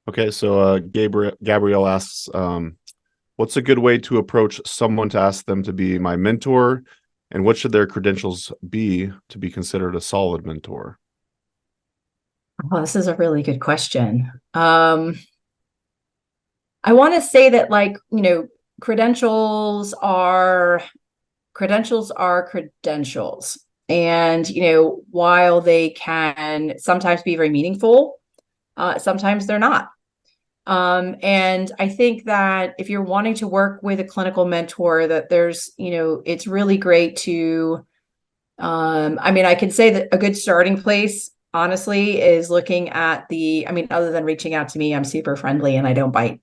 Okay, so Gabrielle asks, what's a good way to approach someone to ask them to be my mentor, and what should their credentials be to be considered a solid mentor? Well, this is a really good question. I want to say that, like, credentials are credentials are credentials. And, while they can sometimes be very meaningful, sometimes they're not. And I think that if you're wanting to work with a clinical mentor, that it's really great to, I mean, I can say that a good starting place, honestly, is looking at other than reaching out to me, I'm super friendly and I don't bite.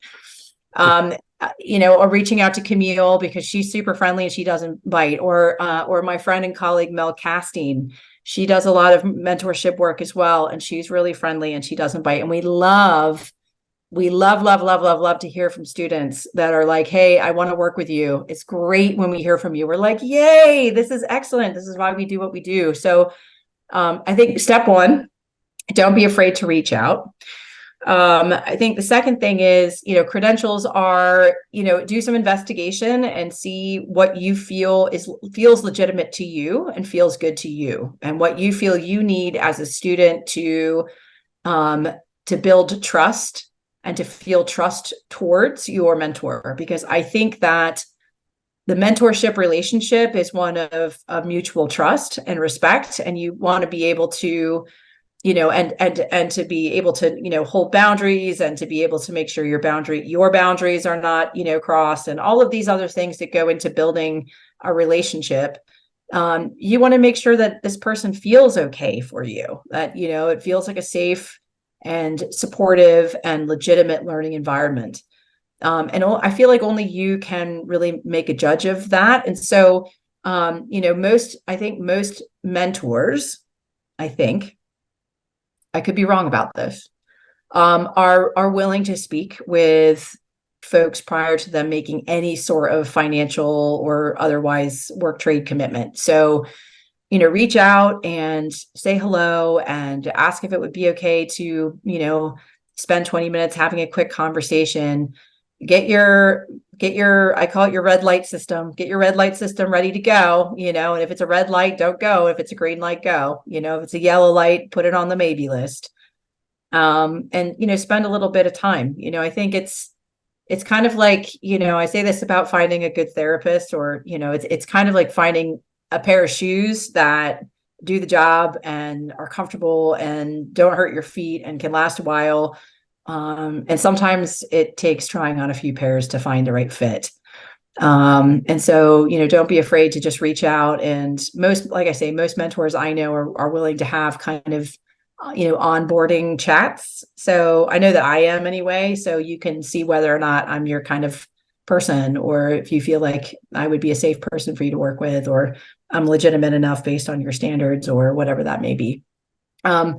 Um, or reaching out to Camille because she's super friendly and she doesn't bite, or my friend and colleague Mel Castine. She does a lot of mentorship work as well, and she's really friendly and she doesn't bite. And we love to hear from students that are like, hey, I want to work with you. It's great when we hear from you. We're like, yay, this is excellent. This is why we do what we do. So I think step one, don't be afraid to reach out. I think the second thing is, credentials are, do some investigation and see what you feels legitimate to you and feels good to you, and what you feel you need as a student to build trust and to feel trust towards your mentor. Because I think that the mentorship relationship is one of mutual trust and respect, and you want to be able to and to be able to hold boundaries, and to be able to make sure your boundaries are not crossed, and all of these other things that go into building a relationship. You want to make sure that this person feels okay for you, that it feels like a safe and supportive and legitimate learning environment. And I feel like only you can really make a judge of that. And so most mentors, I think, I could be wrong about this, are willing to speak with folks prior to them making any sort of financial or otherwise work trade commitment. So, reach out and say hello and ask if it would be okay to, spend 20 minutes having a quick conversation. I call it your red light system. Get your red light system ready to go, and if it's a red light, don't go. If it's a green light, go. If it's a yellow light, put it on the maybe list. And spend a little bit of time. I think it's kind of like, I say this about finding a good therapist, or it's kind of like finding a pair of shoes that do the job and are comfortable and don't hurt your feet and can last a while. And sometimes it takes trying on a few pairs to find the right fit. And so, don't be afraid to just reach out. And like I say, most mentors I know are willing to have kind of, onboarding chats. So I know that I am anyway. So you can see whether or not I'm your kind of person, or if you feel like I would be a safe person for you to work with, or I'm legitimate enough based on your standards, or whatever that may be. I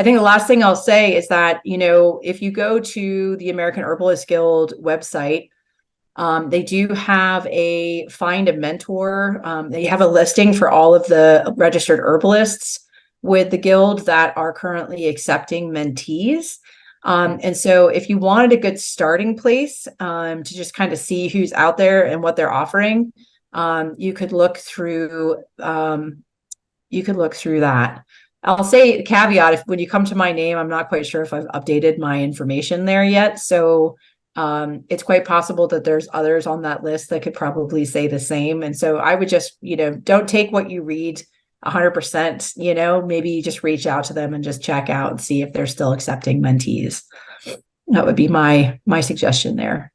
think the last thing I'll say is that, if you go to the American Herbalist Guild website, they do have a find a mentor. They have a listing for all of the registered herbalists with the guild that are currently accepting mentees. And so if you wanted a good starting place to just kind of see who's out there and what they're offering, you could look through that. I'll say caveat, if when you come to my name, I'm not quite sure if I've updated my information there yet. So it's quite possible that there's others on that list that could probably say the same. And so I would just, don't take what you read 100%, maybe just reach out to them and just check out and see if they're still accepting mentees. That would be my suggestion there.